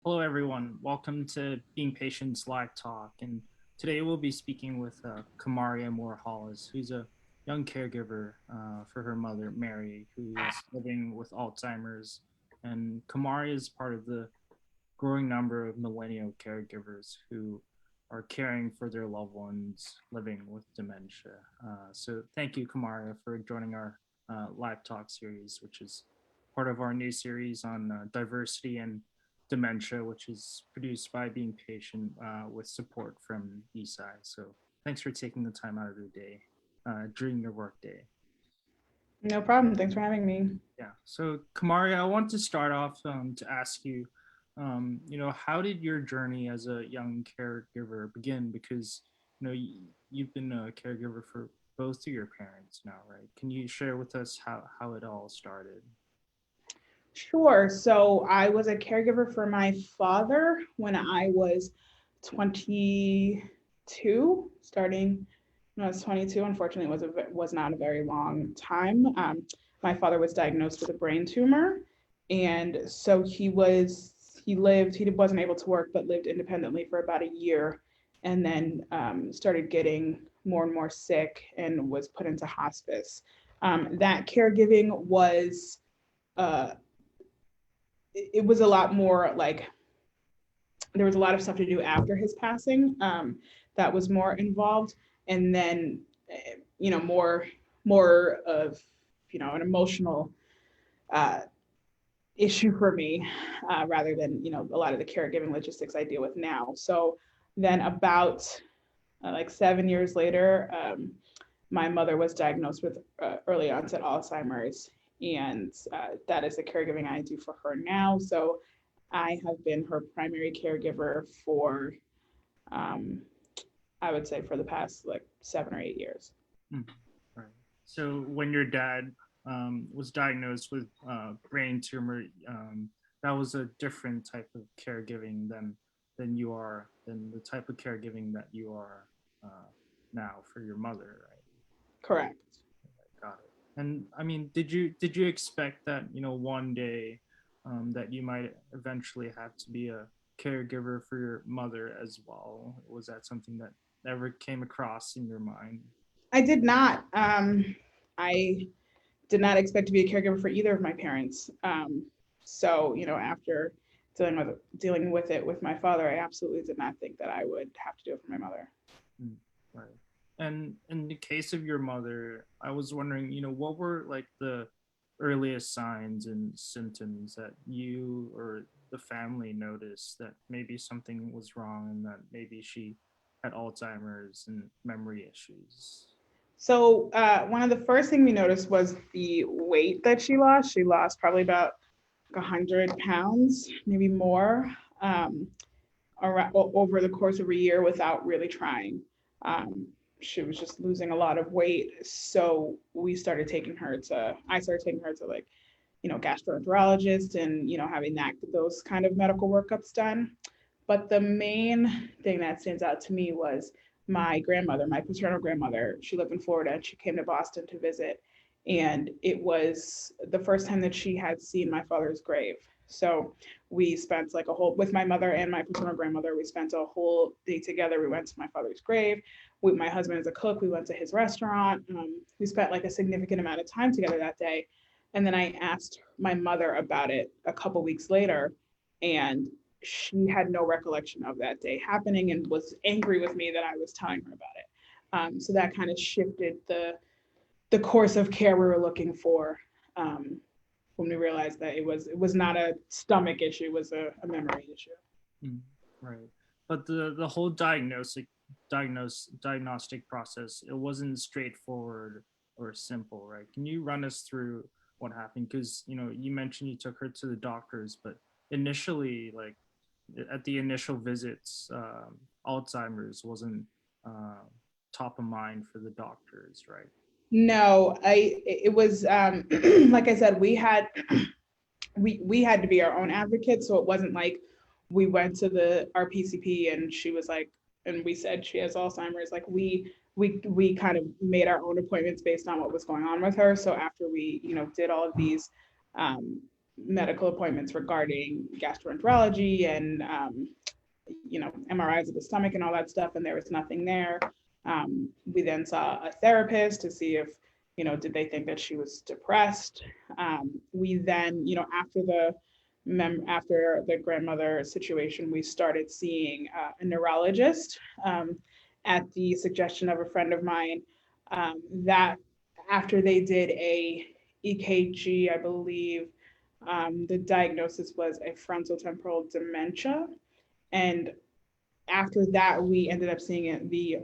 Hello, everyone. Welcome to Being Patient's Live Talk. And today we'll be speaking with Kamaria Moore-Hollis, who's a young caregiver for her mother, Mary, who's living with Alzheimer's. And Kamaria is part of the growing number of millennial caregivers who are caring for their loved ones living with dementia. So thank you, Kamaria, for joining our Live Talk series, which is part of our new series on diversity and dementia, which is produced by Being Patient with support from Eisai. So thanks for taking the time out of your day during your work day. No problem. Thanks for having me. Yeah. So Kamaria, I want to start off to ask you, how did your journey as a young caregiver begin? Because, you've been a caregiver for both of your parents now, right? Can you share with us how it all started? Sure. So I was a caregiver for my father when I was 22, starting when I was 22. Unfortunately, was not a very long time. My father was diagnosed with a brain tumor, and so he wasn't able to work, but lived independently for about a year, and then started getting more and more sick and was put into hospice. That caregiving was uh, it was a lot more like there was a lot of stuff to do after his passing that was more involved, and then more of an emotional uh, issue for me rather than a lot of the caregiving logistics I deal with now. So then about like 7 years later, my mother was diagnosed with early onset Alzheimer's, and that is the caregiving I do for her now. So I have been her primary caregiver for, I would say, for the past like 7 or 8 years. Right. So when your dad was diagnosed with brain tumor, that was a different type of caregiving than the type of caregiving that you are now for your mother, right? Correct. Got it. And I mean, did you expect that one day that you might eventually have to be a caregiver for your mother as well? Was that something that ever came across in your mind? I did not. I did not expect to be a caregiver for either of my parents. So after dealing with it with my father, I absolutely did not think that I would have to do it for my mother. Right. And in the case of your mother, I was wondering, what were like the earliest signs and symptoms that you or the family noticed that maybe something was wrong and that maybe she had Alzheimer's and memory issues? So one of the first things we noticed was the weight that she lost. She lost probably about 100 pounds, maybe more, over the course of a year without really trying. Um, she was just losing a lot of weight. So I started taking her to like, gastroenterologist and, having those kind of medical workups done. But the main thing that stands out to me was my grandmother, my paternal grandmother. She lived in Florida and she came to Boston to visit. And it was the first time that she had seen my father's grave. So we spent like with my mother and my paternal grandmother, we spent a whole day together. We went to my father's grave. My husband is a cook. We went to his restaurant. We spent like a significant amount of time together that day. And then I asked my mother about it a couple weeks later, and she had no recollection of that day happening and was angry with me that I was telling her about it. So that kind of shifted the course of care we were looking for, when we realized that it was not a stomach issue, it was a memory issue. Right. But the whole diagnostic process, it wasn't straightforward or simple, right? Can you run us through what happened? Because you mentioned you took her to the doctors, but initially, like at the initial visits, Alzheimer's wasn't uh, top of mind for the doctors, right? No, it was like I said, we had to be our own advocates, so it wasn't like we went to our PCP and she was like, and we said she has Alzheimer's. Like we kind of made our own appointments based on what was going on with her. So after we did all of these medical appointments regarding gastroenterology and MRIs of the stomach and all that stuff, and there was nothing there. We then saw a therapist to see if, did they think that she was depressed. We then, after the grandmother situation, we started seeing a neurologist at the suggestion of a friend of mine. That after they did a EKG, I believe, the diagnosis was a frontotemporal dementia. And after that, we ended up seeing it. We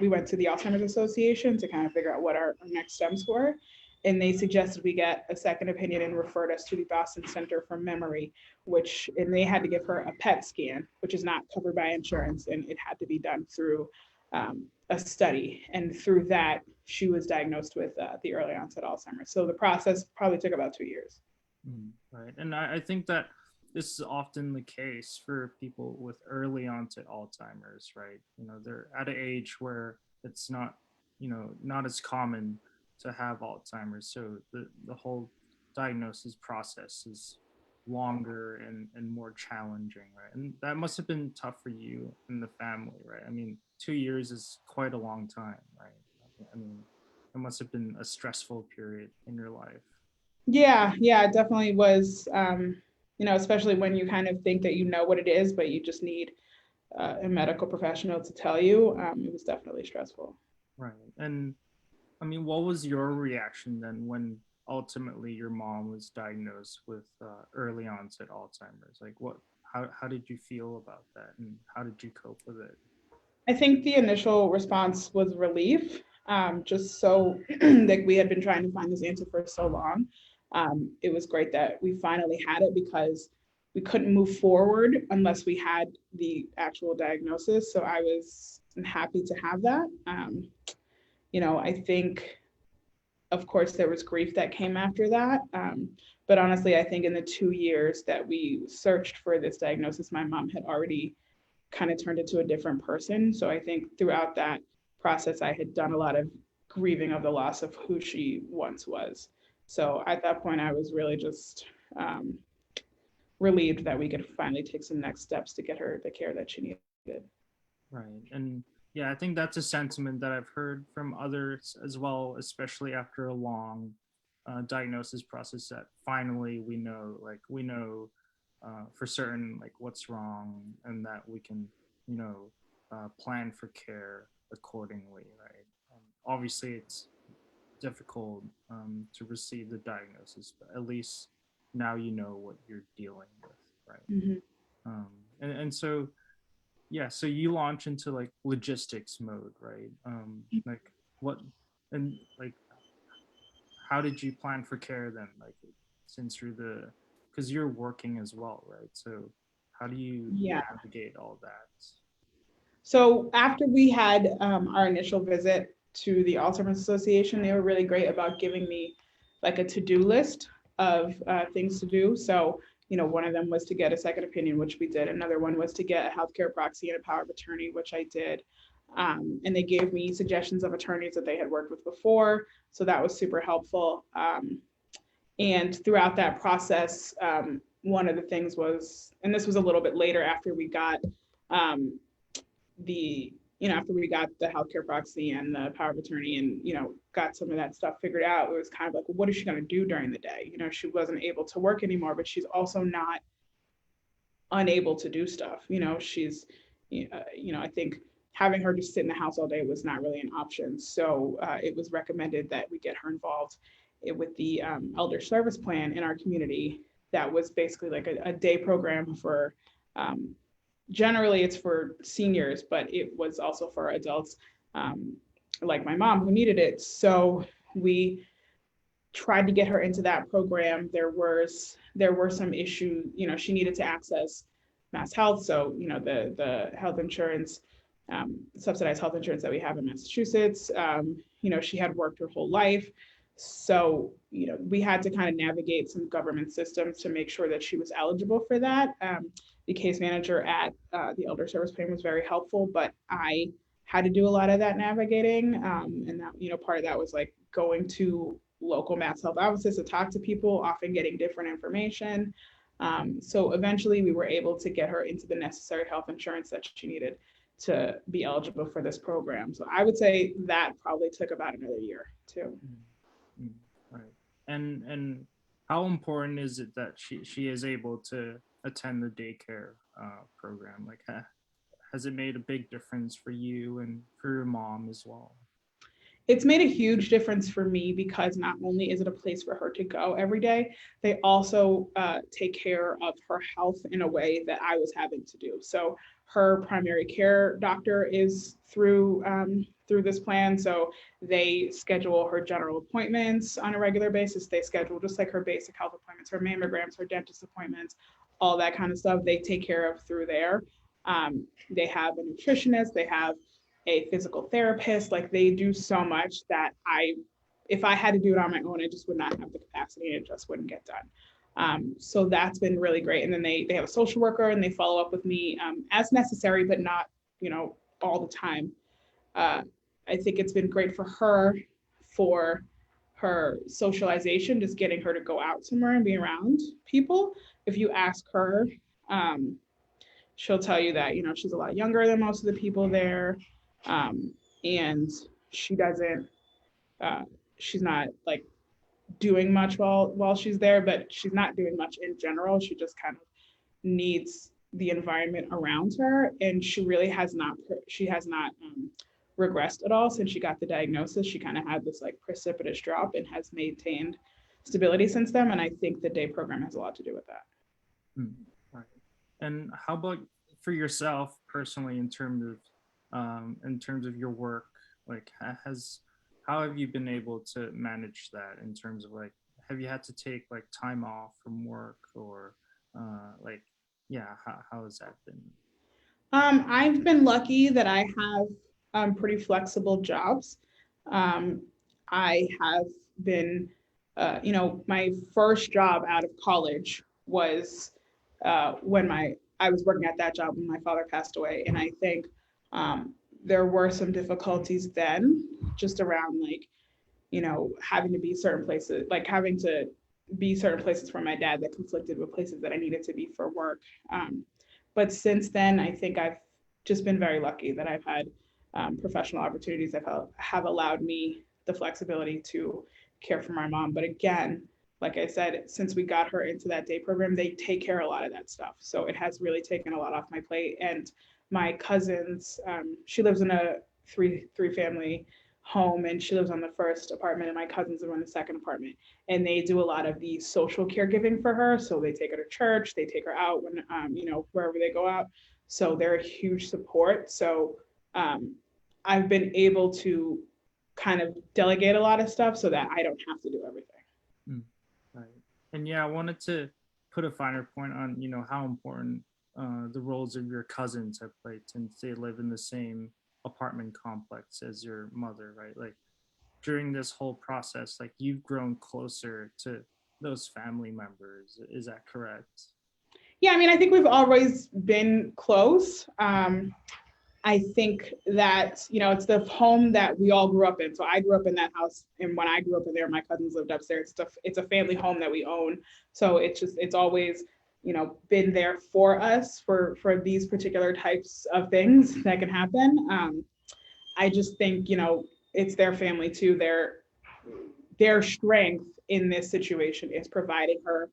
went to the Alzheimer's Association to kind of figure out what our next steps were. And they suggested we get a second opinion and referred us to the Boston Center for Memory, and they had to give her a PET scan, which is not covered by insurance. And it had to be done through a study. And through that, she was diagnosed with the early onset Alzheimer's. So the process probably took about 2 years. Right. And I think that this is often the case for people with early onset Alzheimer's, right? They're at an age where it's not as common to have Alzheimer's. So the whole diagnosis process is longer and more challenging, right? And that must have been tough for you and the family, right? I mean, 2 years is quite a long time, right? I mean, it must have been a stressful period in your life. Yeah, it definitely was. Especially when you kind of think that you know what it is, but you just need a medical professional to tell you. It was definitely stressful. Right. And I mean, what was your reaction then when ultimately your mom was diagnosed with early onset Alzheimer's? Like, how did you feel about that, and how did you cope with it? I think the initial response was relief, just so like we had been trying to find this answer for so long. It was great that we finally had it, because we couldn't move forward unless we had the actual diagnosis. So I was happy to have that. I think, of course, there was grief that came after that. But honestly, I think in the 2 years that we searched for this diagnosis, my mom had already kind of turned into a different person. So I think throughout that process, I had done a lot of grieving of the loss of who she once was. So at that point, I was really just relieved that we could finally take some next steps to get her the care that she needed. Right. And yeah, I think that's a sentiment that I've heard from others as well, especially after a long diagnosis process, that finally we know for certain like what's wrong, and that we can plan for care accordingly, right? Obviously it's difficult to receive the diagnosis, but at least now you know what you're dealing with, right? And so yeah, so you launch into like logistics mode, right? Like what, and like how did you plan for care then, like since because you're working as well, right? So how do you navigate all that? So after we had our initial visit to the Alzheimer's Association, they were really great about giving me like a to-do list of things to do. So, one of them was to get a second opinion, which we did. Another one was to get a healthcare proxy and a power of attorney, which I did. And they gave me suggestions of attorneys that they had worked with before. So that was super helpful. And throughout that process, one of the things was, and this was a little bit later after we got after we got the healthcare proxy and the power of attorney and, got some of that stuff figured out, it was kind of like, well, what is she going to do during the day? She wasn't able to work anymore, but she's also not unable to do stuff. She's, I think having her just sit in the house all day was not really an option. So it was recommended that we get her involved with the elder service plan in our community. That was basically like a day program for, generally it's for seniors, but it was also for adults like my mom who needed it. So we tried to get her into that program. There were some issues, she needed to access Mass Health. So, the health insurance, subsidized health insurance that we have in Massachusetts, she had worked her whole life. So, we had to kind of navigate some government systems to make sure that she was eligible for that. The case manager at the elder service plan was very helpful, but I had to do a lot of that navigating. And that, part of that was like going to local mass health offices to talk to people, often getting different information. So eventually we were able to get her into the necessary health insurance that she needed to be eligible for this program. So I would say that probably took about another year too. Mm, right. And how important is it that she is able to attend the daycare program? Like, has it made a big difference for you and for your mom as well? It's made a huge difference for me because not only is it a place for her to go every day, they also take care of her health in a way that I was having to do. So her primary care doctor is through this plan. So they schedule her general appointments on a regular basis. They schedule just like her basic health appointments, her mammograms, her dentist appointments, all that kind of stuff. They take care of through there. They have a nutritionist. They have a physical therapist. Like they do so much that if I had to do it on my own, I just would not have the capacity and it just wouldn't get done. So that's been really great. And then they have a social worker and they follow up with me as necessary, but not, all the time. I think it's been great for her socialization, just getting her to go out somewhere and be around people. If you ask her, she'll tell you that, she's a lot younger than most of the people there. And she doesn't, she's not like doing much while she's there, but she's not doing much in general. She just kind of needs the environment around her. And she has not regressed at all since she got the diagnosis. She kind of had this like precipitous drop and has maintained stability since then. And I think the day program has a lot to do with that. Right. And how about for yourself personally, in terms of your work, like how have you been able to manage that in terms of like, have you had to take like time off from work or like, yeah, how has that been? I've been lucky that I have pretty flexible jobs. I have been, my first job out of college was when I was working at that job when my father passed away. And I think there were some difficulties then just around like, having to be certain places, like having to be certain places for my dad that conflicted with places that I needed to be for work. But since then, I think I've just been very lucky that I've had professional opportunities that have allowed me the flexibility to care for my mom. But again, like I said, since we got her into that day program, they take care of a lot of that stuff. So it has really taken a lot off my plate. And my cousins, she lives in a three family home and she lives on the first apartment and my cousins live on the second apartment. And they do a lot of the social caregiving for her. So they take her to church, they take her out when, wherever they go out. So they're a huge support. So I've been able to kind of delegate a lot of stuff so that I don't have to do everything. Right. And yeah, I wanted to put a finer point on, how important the roles of your cousins have played since they live in the same apartment complex as your mother, right? Like during this whole process, like you've grown closer to those family members. Is that correct? Yeah, I mean, I think we've always been close. I think that, it's the home that we all grew up in. So I grew up in that house. And when I grew up in there, my cousins lived upstairs. It's a family home that we own. So it's always, been there for us for these particular types of things that can happen. I just think, it's their family too. Their strength in this situation is providing her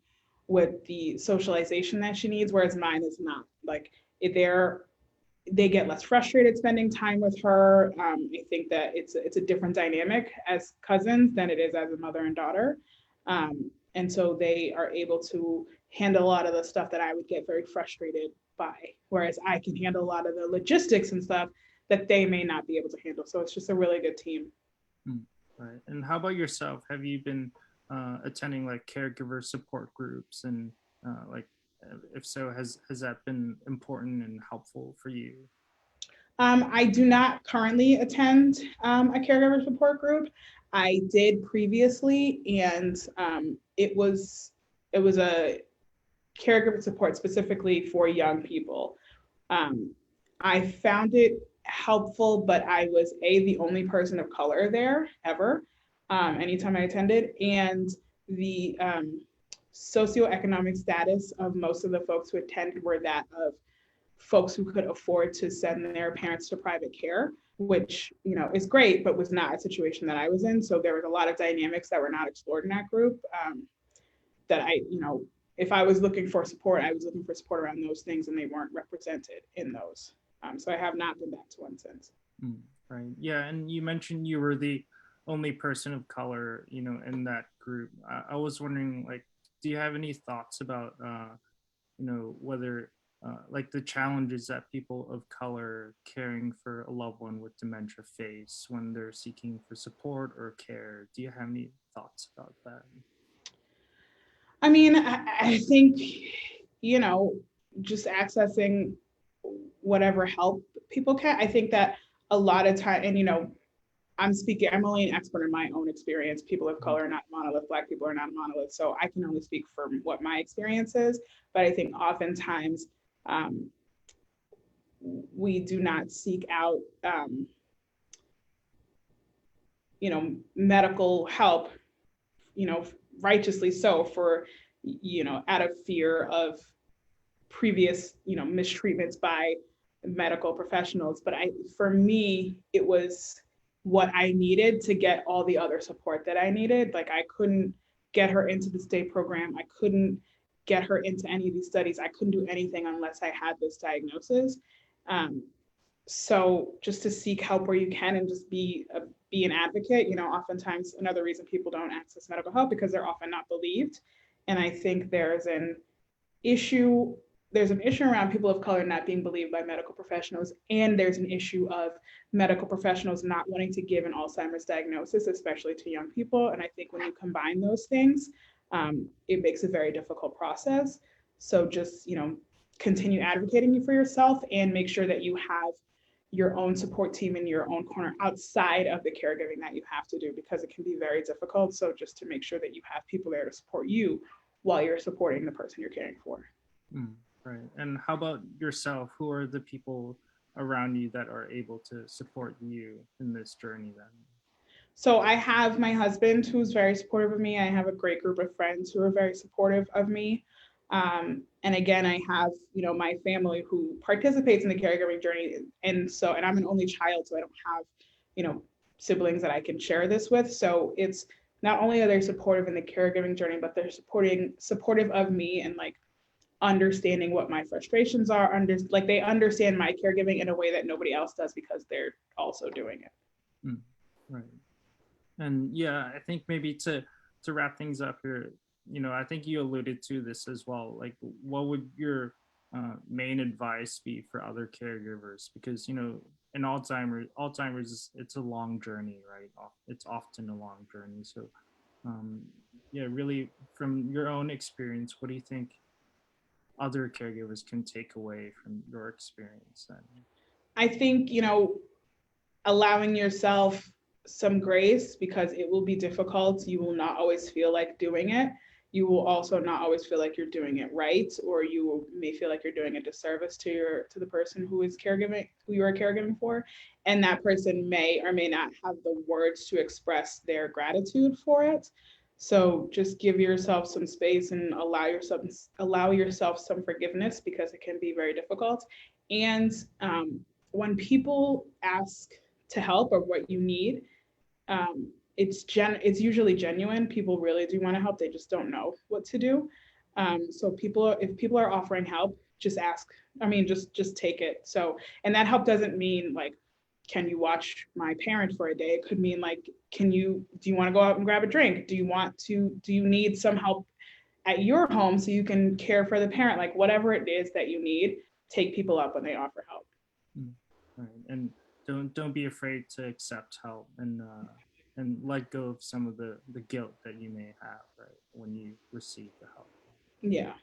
with the socialization that she needs, whereas mine is not. Like they get less frustrated spending time with her. I think that it's a different dynamic as cousins than it is as a mother and daughter. And so they are able to handle a lot of the stuff that I would get very frustrated by, whereas I can handle a lot of the logistics and stuff that they may not be able to handle. So it's just a really good team. Right. And how about yourself? Have you been attending like caregiver support groups and like if so, has that been important and helpful for you? I do not currently attend a caregiver support group. I did previously, and it was a caregiver support specifically for young people. I found it helpful, but I was the only person of color there ever. anytime I attended, and the socioeconomic status of most of the folks who attended were that of folks who could afford to send their parents to private care, which, you know, is great, but was not a situation that I was in. So there was a lot of dynamics that were not explored in that group, that I, you know, if I was looking for support, I was looking for support around those things, and they weren't represented in those. So I have not been back to one since. Right. Yeah. And you mentioned you were the only person of color, in that group. I was wondering, like, do you have any thoughts about, whether, like, the challenges that people of color caring for a loved one with dementia face when they're seeking for support or care? Do you have any thoughts about that? I mean, I think, you know, just accessing whatever help people can. I think that a lot of time, and, you know, I'm only an expert in my own experience. People of color are not a monolith, Black people are not a monolith. So I can only speak for what my experience is. But I think oftentimes we do not seek out, you know, medical help, you know, righteously so, for, you know, out of fear of previous, you know, mistreatments by medical professionals. But for me, it was what I needed to get all the other support that I needed. Like, I couldn't get her into the state program. I couldn't get her into any of these studies. I couldn't do anything unless I had this diagnosis. So just to seek help where you can, and just be an advocate. You know, oftentimes another reason people don't access medical help, because they're often not believed. And I think issue there's an issue around people of color not being believed by medical professionals, and there's an issue of medical professionals not wanting to give an Alzheimer's diagnosis, especially to young people. And I think when you combine those things, it makes a very difficult process. So just, you know, continue advocating for yourself, and make sure that you have your own support team in your own corner outside of the caregiving that you have to do, because it can be very difficult. So just to make sure that you have people there to support you while you're supporting the person you're caring for. Right. And how about yourself? Who are the people around you that are able to support you in this journey then? So I have my husband, who's very supportive of me. I have a great group of friends who are very supportive of me. And again, I have, you know, my family who participates in the caregiving journey. And I'm an only child, so I don't have, you know, siblings that I can share this with. So it's not only are they supportive in the caregiving journey, but they're supportive of me, and like understanding what my frustrations are, like they understand my caregiving in a way that nobody else does, because they're also doing it. Right. And yeah, I think maybe to wrap things up here, I think you alluded to this as well. Like, what would your main advice be for other caregivers? Because, in Alzheimer's, it's a long journey, right? It's often a long journey. So, yeah, really, from your own experience, what do you think other caregivers can take away from your experience then? I think, you know, allowing yourself some grace, because it will be difficult. You will not always feel like doing it. You will also not always feel like you're doing it right, or you may feel like you're doing a disservice to the person who you are caregiving for. And that person may or may not have the words to express their gratitude for it. So just give yourself some space, and allow yourself some forgiveness, because it can be very difficult. And when people ask to help or what you need, it's usually genuine. People really do want to help. They just don't know what to do. So if people are offering help, just ask. I mean, just take it. So, and that help doesn't mean like, can you watch my parent for a day? It could mean like, do you want to go out and grab a drink? Do you need some help at your home so you can care for the parent? Like, whatever it is that you need, take people up when they offer help. Right. And don't be afraid to accept help, and let go of some of the guilt that you may have, right, when you receive the help. Yeah.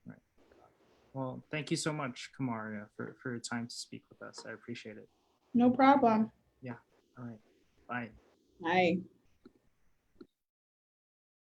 Right. Well, thank you so much, Kamaria, for your time to speak with us. I appreciate it. No problem. Yeah. All right. Bye. Bye.